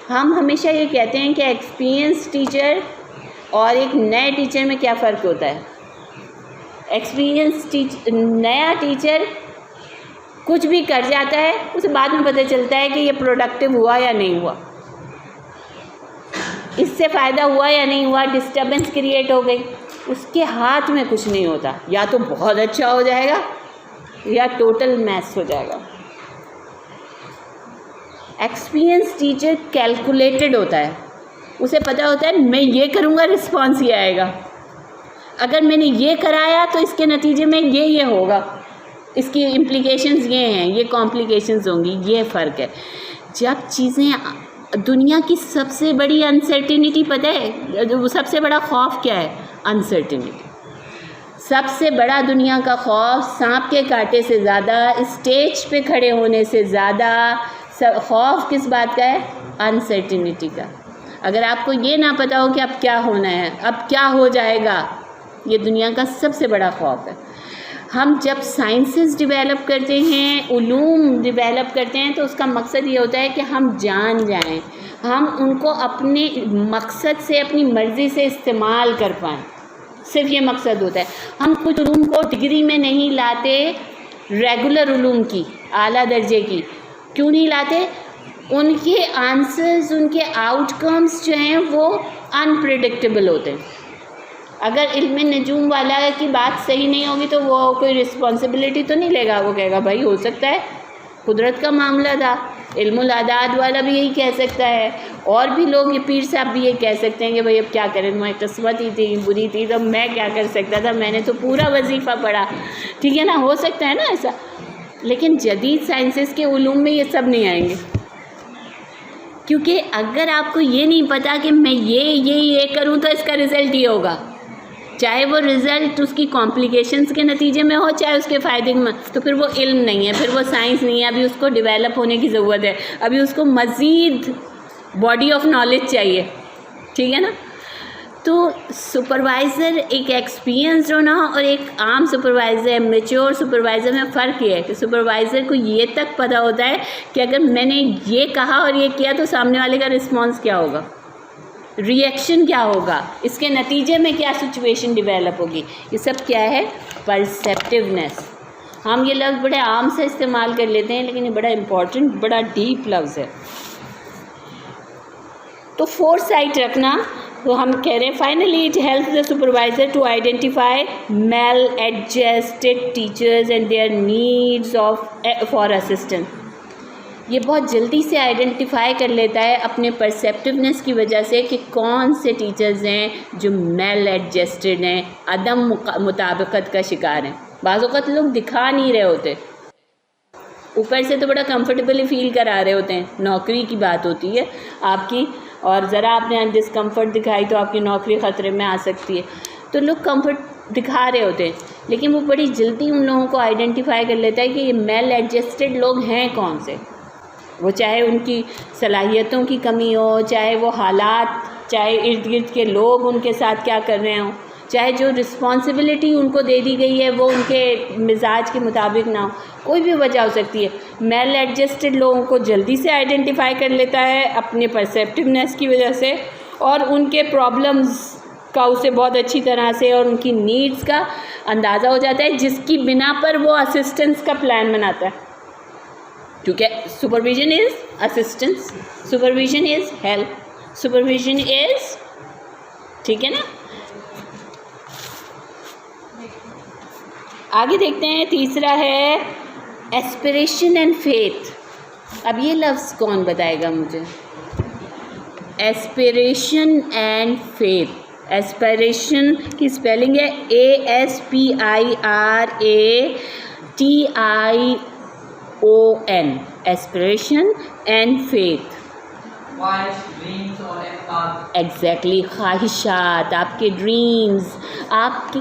[SPEAKER 2] हम हमेशा ये कहते हैं कि एक्सपीरियंस टीचर और एक नए टीचर में क्या फ़र्क होता है। नया टीचर कुछ भी कर जाता है, उसे बाद में पता चलता है कि ये प्रोडक्टिव हुआ या नहीं हुआ, इससे फ़ायदा हुआ या नहीं हुआ, डिस्टर्बेंस क्रिएट हो गई, उसके हाथ में कुछ नहीं होता। या तो बहुत अच्छा हो जाएगा या टोटल मैस हो जाएगा। एक्सपीरियंस टीचर कैलकुलेटेड होता है, उसे पता होता है मैं ये करूँगा रिस्पॉन्स ये आएगा, अगर मैंने ये कराया तो इसके नतीजे में ये होगा, इसकी इम्प्लीकेशंस ये हैं, ये कॉम्प्लिकेशंस होंगी। ये फ़र्क है। जब चीज़ें दुनिया की सबसे बड़ी अनसर्टिनिटी पता है, सबसे बड़ा खौफ क्या है? अनसर्टिनिटी। सबसे बड़ा दुनिया का खौफ सांप के कांटे से ज़्यादा, स्टेज पे खड़े होने से ज़्यादा खौफ किस बात का है? अनसर्टिनिटी का। अगर आपको ये ना पता हो कि अब क्या होना है, अब क्या हो जाएगा, ये दुनिया का सबसे बड़ा खौफ है। हम जब साइंसेस डेवलप करते हैं, उलूम डेवलप करते हैं, तो उसका मकसद ये होता है कि हम जान जाएं, हम उनको अपने मकसद से, अपनी मर्ज़ी से इस्तेमाल कर पाएँ। सिर्फ ये मकसद होता है। हम कुछ उलूम को डिग्री में नहीं लाते, रेगुलर उलूम की, आला दर्जे की क्यों नहीं लाते? उनके आंसर्स, उनके आउटकम्स जो हैं वो अनप्रेडिक्टेबल होते हैं। अगर इल्म नजूम वाला की बात सही नहीं होगी तो वो कोई रिस्पॉन्सिबिलिटी तो नहीं लेगा, वो कहेगा भाई हो सकता है, कुदरत का मामला था। इल्मुल आदाद वाला भी यही कह सकता है, और भी लोग, ये पीर साहब भी ये कह सकते हैं कि भाई अब क्या करें, तुम्हारी किस्मत ही थी बुरी थी तो मैं क्या कर सकता था, मैंने तो पूरा वजीफ़ा पढ़ा, ठीक है ना, हो सकता है ना ऐसा। लेकिन जदीद साइंसेस के उलूम में ये सब नहीं आएंगे, क्योंकि अगर आपको ये नहीं पता कि मैं ये करूँ तो इसका रिज़ल्ट ये होगा, चाहे वो रिज़ल्ट उसकी कॉम्प्लिकेशंस के नतीजे में हो, चाहे उसके फ़ायदे में, तो फिर वो इल्म नहीं है, फिर वो साइंस नहीं है। अभी उसको डेवलप होने की ज़रूरत है, अभी उसको मज़ीद बॉडी ऑफ नॉलेज चाहिए, ठीक है ना। तो सुपरवाइज़र एक एक्सपीरियंस्ड होना और एक आम सुपरवाइज़र, मैच्योर सुपरवाइज़र में फ़र्क ये है कि सुपरवाइज़र को ये तक पता होता है कि अगर मैंने ये कहा और ये किया तो सामने वाले का रिस्पॉन्स क्या होगा, रिएक्शन क्या होगा, इसके नतीजे में क्या सिचुएशन डेवलप होगी। ये सब क्या है? परसेप्टिवनेस। हम ये लफ्ज़ बड़े आम से इस्तेमाल कर लेते हैं, लेकिन ये बड़ा इम्पॉर्टेंट, बड़ा डीप लफ्ज़ है। तो फोरसाइट रखना, तो हम कह रहे हैं finally it helps the supervisor to identify maladjusted teachers and their needs for assistance. ये बहुत जल्दी से आइडेंटिफाई कर लेता है अपने परसेप्टिवनेस की वजह से कि कौन से टीचर्स हैं जो मेल एडजस्टेड हैं, अदम मुताबिकत का शिकार हैं। बाज़ औक़ात लोग दिखा नहीं रहे होते, ऊपर से तो बड़ा कंफर्टेबली फील करा रहे होते हैं, नौकरी की बात होती है आपकी, और ज़रा आपने डिस्कम्फर्ट दिखाई तो आपकी नौकरी ख़तरे में आ सकती है। तो लोग दिखा रहे होते हैं, लेकिन वो बड़ी जल्दी उन लोगों को आइडेंटिफाई कर लेता है कि ये मेल एडजस्टेड लोग हैं कौन से। वो चाहे उनकी सलाहियतों की कमी हो, चाहे वो हालात, चाहे इर्द गिर्द के लोग उनके साथ क्या कर रहे हों, चाहे जो रिस्पॉन्सिबिलिटी उनको दे दी गई है वो उनके मिजाज के मुताबिक ना हो, कोई भी वजह हो सकती है। मेल एडजस्टेड लोगों को जल्दी से आइडेंटिफाई कर लेता है अपने परसेप्टिवनेस की वजह से, और उनके प्रॉब्लम्स का उसे बहुत अच्छी तरह से और उनकी नीड्स का अंदाज़ा हो जाता है, जिसकी बिना पर वो असिस्टेंस का प्लान बनाता है। क्योंकि supervision is assistance, supervision is help, supervision is, ठीक है ना। आगे देखते हैं, तीसरा है एस्पिरेशन एंड फेथ। अब ये लफ्ज़ कौन बताएगा मुझे? Aspiration and faith. एस्पिरेशन की स्पेलिंग है ASPIRATION, aspiration and faith. Exactly, ख्वाहिशात, आपके ड्रीम्स, आपके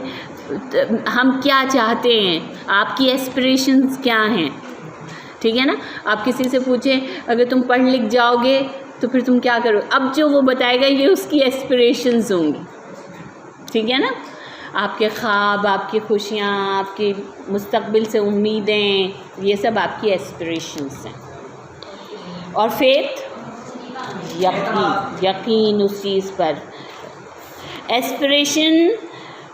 [SPEAKER 2] हम क्या चाहते हैं, आपकी एस्पिरेशंस क्या हैं, ठीक है ना। आप किसी से पूछें अगर तुम पढ़ लिख जाओगे तो फिर तुम क्या करो, अब जो वो बताएगा ये उसकी एस्पिरेशंस होंगी, ठीक है ना। आपके ख्वाब, आपकी खुशियाँ, आपकी मुस्तकबिल से उम्मीदें, ये सब आपकी एस्पिरेशंस हैं। और फेथ, यकीन उस चीज़ पर। Aspiration,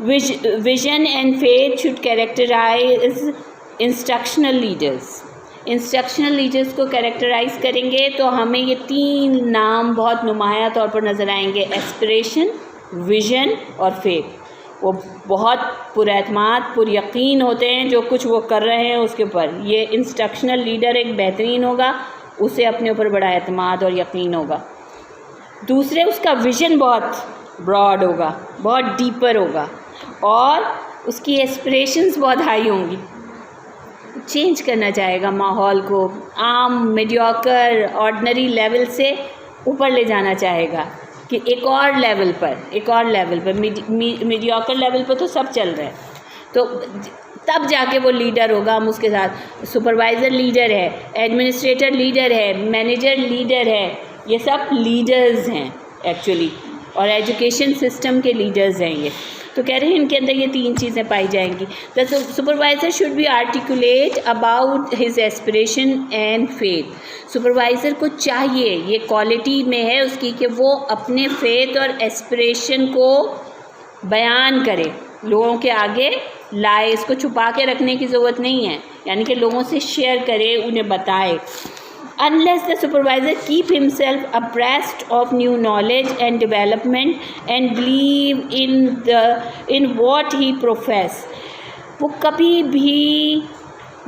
[SPEAKER 2] vision and faith should characterise instructional leaders. Instructional leaders को कैरेक्टराइज करेंगे तो हमें ये 3 नाम बहुत नुमाया तौर पर नज़र आएंगे, एस्पिरेशन, विजन और फेथ। वो बहुत पुरएतमाद, पुरयकीन होते हैं जो कुछ वो कर रहे हैं उसके ऊपर। ये इंस्ट्रक्शनल लीडर एक बेहतरीन होगा, उसे अपने ऊपर बड़ा एतमाद और यकीन होगा। दूसरे, उसका विजन बहुत ब्रॉड होगा, बहुत डीपर होगा, और उसकी एस्पिरेशंस बहुत हाई होंगी। चेंज करना चाहेगा माहौल को, आम मीडियोकर ऑर्डिनरी लेवल से ऊपर ले जाना चाहेगा कि एक और लेवल पर मीडियोकर लेवल पर तो सब चल रहा है, तो तब जाके वो लीडर होगा। हम उसके साथ सुपरवाइज़र लीडर है, एडमिनिस्ट्रेटर लीडर है, मैनेजर लीडर है, ये सब लीडर्स हैं एक्चुअली, और एजुकेशन सिस्टम के लीडर्स हैं ये। तो कह रहे हैं इनके अंदर ये 3 चीज़ें पाई जाएंगी। The supervisor should be articulate about his aspiration and faith. Supervisor को चाहिए, ये क्वालिटी में है उसकी, कि वो अपने फेथ और एस्पिरेशन को बयान करे, लोगों के आगे लाए, इसको छुपा के रखने की ज़रूरत नहीं है, यानी कि लोगों से शेयर करे, उन्हें बताए। Unless the supervisor keep himself abreast of new knowledge and development and believe in what he profess, वो कभी भी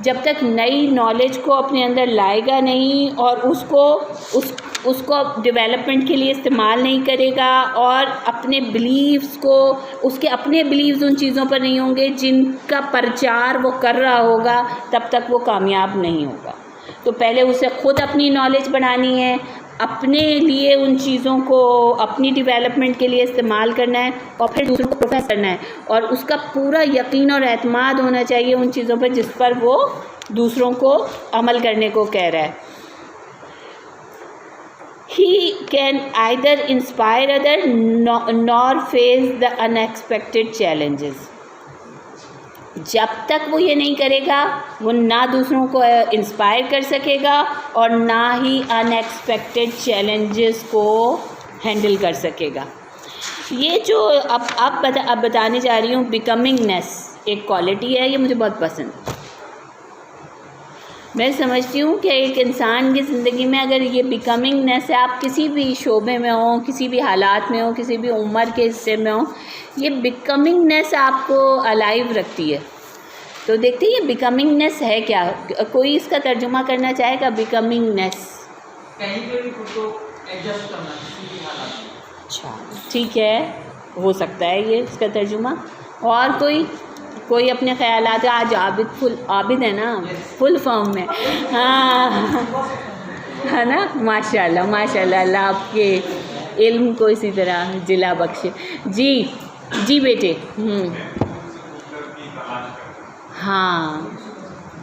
[SPEAKER 2] जब तक नई नॉलेज को अपने अंदर लाएगा नहीं और उसको डेवलपमेंट के लिए इस्तेमाल नहीं करेगा, और अपने बिलीव्स को, उसके अपने बिलीव्स उन चीज़ों पर नहीं होंगे जिनका प्रचार वो कर रहा होगा, तब तक वो कामयाब नहीं होगा। तो पहले उसे ख़ुद अपनी नॉलेज बढ़ानी है, अपने लिए उन चीज़ों को अपनी डेवलपमेंट के लिए इस्तेमाल करना है, और फिर दूसरों को प्रोफेस करना है, और उसका पूरा यकीन और एतमाद होना चाहिए उन चीज़ों पर जिस पर वो दूसरों को अमल करने को कह रहा है। He can either inspire others nor face the unexpected challenges. जब तक वो ये नहीं करेगा, वो ना दूसरों को इंस्पायर कर सकेगा और ना ही अनएक्सपेक्टेड चैलेंजेस को हैंडल कर सकेगा। ये जो अब बताने जा रही हूँ, बिकमिंगनेस एक क्वालिटी है, ये मुझे बहुत पसंद है। मैं समझती हूँ कि एक इंसान की ज़िंदगी में अगर ये बिकमिंगनेस है, आप किसी भी शोबे में हो, किसी भी हालात में हो, किसी भी उम्र के हिस्से में हो, ये बिकमिंगनेस आपको अलाइव रखती है। तो देखते हैं ये बिकमिंगनेस है क्या, कोई इसका तर्जुमा करना चाहेगा? बिकमिंगनेस
[SPEAKER 5] कहीं पे भी खुद को एडजस्ट करना किसी भी हालात में।
[SPEAKER 2] अच्छा, ठीक है, हो सकता है ये इसका तर्जुमा। और कोई अपने ख्यालात, आज आबिद है ना, फुल फॉर्म में, हाँ है ना, माशाल्लाह माशाल्लाह, अल्लाह आपके इल्म को इसी तरह जिला बख्शे। जी बेटे। हाँ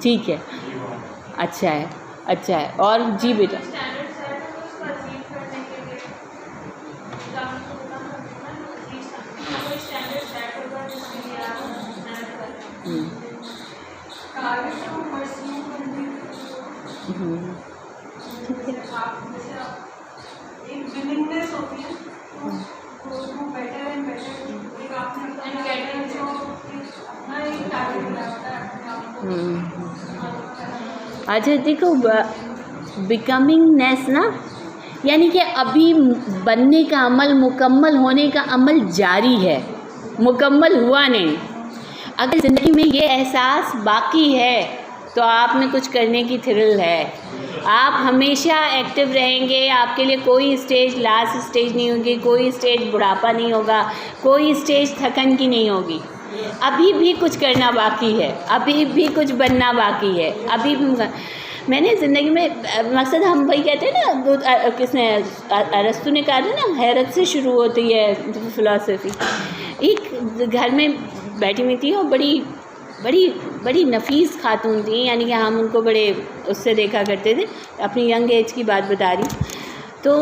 [SPEAKER 2] ठीक है, अच्छा है, अच्छा है। और जी बेटा,
[SPEAKER 3] स्टैंडर्ड सेट है तो उसको अचीव करने के लिए कोई स्टैंडर्ड सेट होगा जिसके लिए आप मेहनत करते हैं।
[SPEAKER 1] टारगेट को परस्यू करने आप जैसे एक विलिंगनेस होती है तो बेटर एंड बेटर एक आपने जो अपना एक टारगेट बनाया होता है अपने आप को।
[SPEAKER 2] अच्छा देखो, बिकमिंगनेस ना, यानी कि अभी बनने का अमल, मुकम्मल होने का अमल जारी है, मुकम्मल हुआ नहीं। अगर ज़िंदगी में ये एहसास बाकी है तो आप में कुछ करने की थ्रिल है। आप हमेशा एक्टिव रहेंगे, आपके लिए कोई स्टेज लास्ट स्टेज नहीं होगी, कोई स्टेज बुढ़ापा नहीं होगा, कोई स्टेज थकन की नहीं होगी। अभी भी कुछ करना बाकी है, अभी भी कुछ बनना बाकी है, अभी भी। मैंने ज़िंदगी में मकसद, हम वही कहते हैं ना, किसने, अरस्तु ने कहा था ना, हैरत से शुरू होती है फ़िलासफ़ी। एक घर में बैठी हुई थी और बड़ी बड़ी बड़ी नफीस खातून थी, यानी कि हम उनको बड़े उससे देखा करते थे, अपनी यंग एज की बात बता रही। तो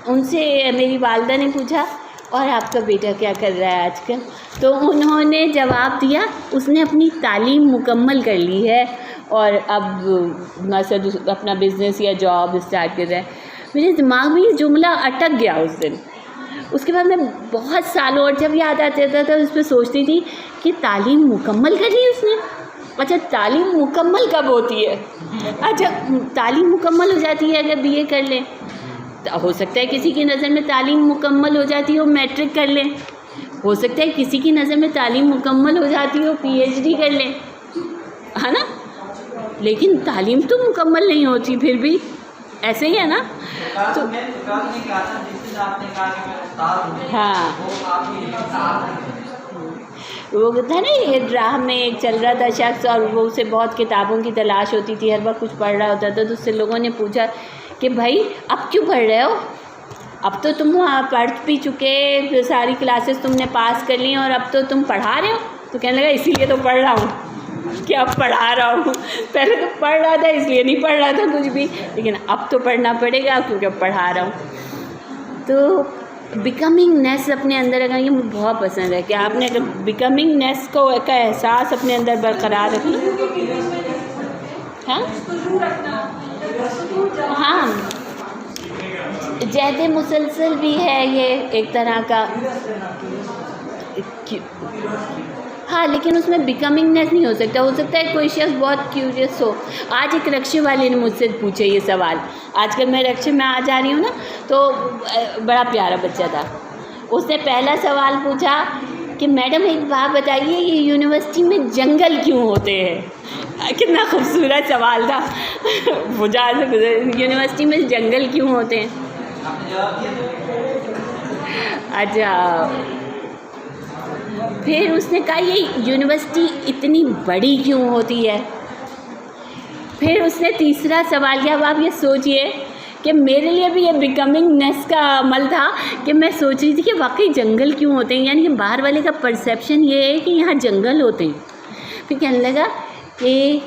[SPEAKER 2] उनसे मेरी वालदा ने पूछा, और आपका बेटा क्या कर रहा है आजकल? तो उन्होंने जवाब दिया, उसने अपनी तालीम मुकम्मल कर ली है और अब मकसद अपना बिज़नेस या जॉब स्टार्ट कर रहा है। मेरे दिमाग में ये जुमला अटक गया उस दिन। उसके बाद मैं बहुत सालों और जब याद आता था तो उस पर सोचती थी कि तालीम मुकम्मल कर ली उसने। अच्छा, तालीम मुकम्मल कब होती है? अच्छा, तालीम मुकम्मल हो जाती है अगर बीए कर लें, तो हो सकता है किसी की नज़र में तालीम मुकम्मल हो जाती हो मैट्रिक कर लें, हो सकता है किसी की नज़र में तालीम मुकम्मल हो जाती हो पीएचडी कर लें, है ना? लेकिन तालीम तो मुकम्मल नहीं होती फिर भी, ऐसे ही है ना? तो हाँ, वो था ना, ये राह में एक चल रहा था शख्स और वो उसे बहुत किताबों की तलाश होती थी, हर वक्त कुछ पढ़ रहा होता था। तो उससे लोगों ने पूछा कि भाई अब क्यों पढ़ रहे हो? अब तो तुम पढ़ भी चुके, सारी क्लासेस तुमने पास कर ली और अब तो तुम पढ़ा रहे हो। तो कहने लगा इसीलिए तो पढ़ रहा हूँ कि अब पढ़ा रहा हूँ, पहले तो पढ़ रहा था इसलिए नहीं पढ़ रहा था कुछ भी, लेकिन अब तो पढ़ना पड़ेगा क्योंकि अब पढ़ा रहा हूँ। तो बिकमिंगनेस अपने अंदर, अगर ये मुझे बहुत पसंद है कि आपने अगर बिकमिंगनेस को का एहसास अपने अंदर बरकरार रखी। हाँ हाँ, जैद मुसलसल भी है ये एक तरह का, हाँ, लेकिन उसमें बिकमिंगनेस नहीं हो सकता है कोई शख्स बहुत क्यूरियस हो। आज एक रक्शे वाले ने मुझसे पूछे ये सवाल, आजकल मैं रक्शे में आ जा रही हूँ ना, तो बड़ा प्यारा बच्चा था, उसने पहला सवाल पूछा कि मैडम एक बात बताइए, ये यूनिवर्सिटी में जंगल क्यों होते हैं? कितना खूबसूरत सवाल था। यूनिवर्सिटी में जंगल क्यों होते हैं? अच्छा, फिर उसने कहा ये यूनिवर्सिटी इतनी बड़ी क्यों होती है? फिर उसने तीसरा सवाल किया। अब आप ये सोचिए कि मेरे लिए भी ये बिकमिंगनेस का अमल था कि मैं सोच रही थी कि वाकई जंगल क्यों होते हैं, यानी कि बाहर वाले का परसेप्शन ये है कि यहाँ जंगल होते हैं। फिर कहने लगा कि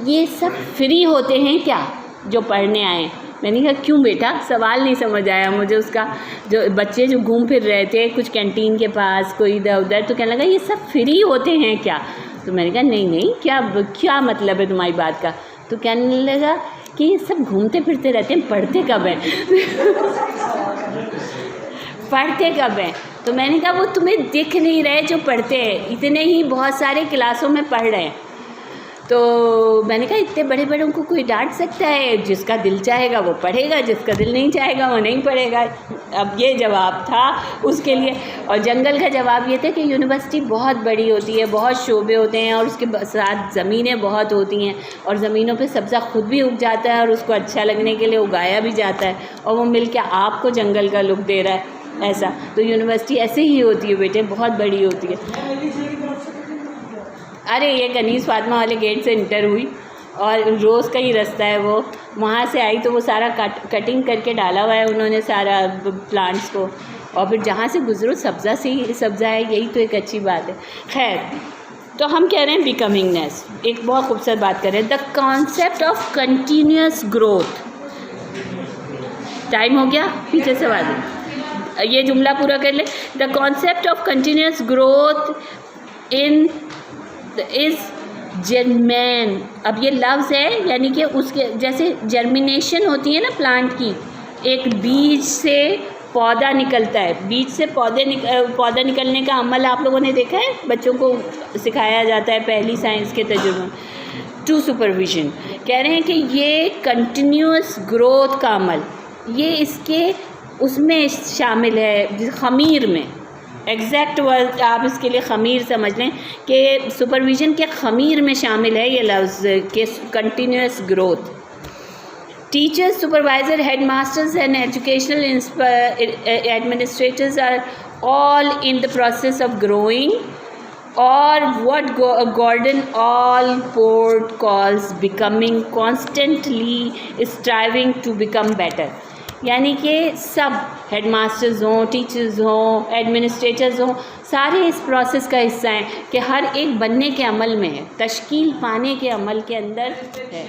[SPEAKER 2] ये सब फ्री होते हैं क्या जो पढ़ने आए? मैंने कहा क्यों बेटा, सवाल नहीं समझ आया मुझे उसका। जो बच्चे जो घूम फिर रहे थे कुछ कैंटीन के पास, कोई इधर उधर, तो कहने लगा ये सब फ्री होते हैं क्या? तो मैंने कहा नहीं, क्या मतलब है तुम्हारी बात का? तो कहने लगा कि ये सब घूमते फिरते रहते हैं, पढ़ते कब हैं? पढ़ते कब हैं? तो मैंने कहा वो तुम्हें दिख नहीं रहे जो पढ़ते हैं, इतने ही बहुत सारे क्लासों में पढ़ रहे हैं। तो मैंने कहा इतने बड़े बड़ों को कोई डांट सकता है? जिसका दिल चाहेगा वो पढ़ेगा, जिसका दिल नहीं चाहेगा वो नहीं पढ़ेगा। अब ये जवाब था उसके लिए। और जंगल का जवाब ये था कि यूनिवर्सिटी बहुत बड़ी होती है, बहुत शोबे होते हैं और उसके साथ ज़मीनें बहुत होती हैं और ज़मीनों पे सब्ज़ा खुद भी उग जाता है और उसको अच्छा लगने के लिए उगाया भी जाता है और वो मिल के आपको जंगल का लुक दे रहा है। ऐसा तो यूनिवर्सिटी ऐसे ही होती है बेटे, बहुत बड़ी होती है। अरे ये कनीज़ फातिमा वाले गेट से इंटर हुई और रोज़ का ही रास्ता है वो, वहाँ से आई तो वो सारा कटिंग करके डाला हुआ है उन्होंने सारा प्लांट्स को, और फिर जहाँ से गुज़रो सब्ज़ा से ही सब्ज़ा है, यही तो एक अच्छी बात है। खैर, तो हम कह रहे हैं बिकमिंगनेस, एक बहुत खूबसूरत बात कर रहे हैं, the concept of continuous growth. Time हो गया, पीछे से बात, ये जुमला पूरा कर ले। The concept of continuous growth in is Germain. अब ये लफ्ज़ है, यानी कि उसके जैसे जर्मिनेशन होती है ना प्लांट की, एक बीज से पौधा निकलता है, बीज से पौधा निकलने का अमल आप लोगों ने देखा है, बच्चों को सिखाया जाता है पहली साइंस के तजुर्बे टू सुपरविजन। कह रहे हैं कि ये कंटिन्यूस ग्रोथ का अमल, ये इसके उसमें शामिल है, ख़मीर में। एग्जैक्ट वर्ड आप इसके लिए ख़मीर समझ लें कि सुपरविज़न के ख़मीर में शामिल है ये लफ्ज़ के continuous growth. Teachers, supervisor, headmasters and educational administrators are all in the process of growing, और what Gordon Allport calls becoming, constantly striving to become better। यानी कि सब हेड मास्टर्स हों, टीचर्स हों, एडमिनिस्ट्रेटर्स हों, सारे इस प्रोसेस का हिस्सा हैं कि हर एक बनने के अमल में है, तश्कील पाने के अमल के अंदर है।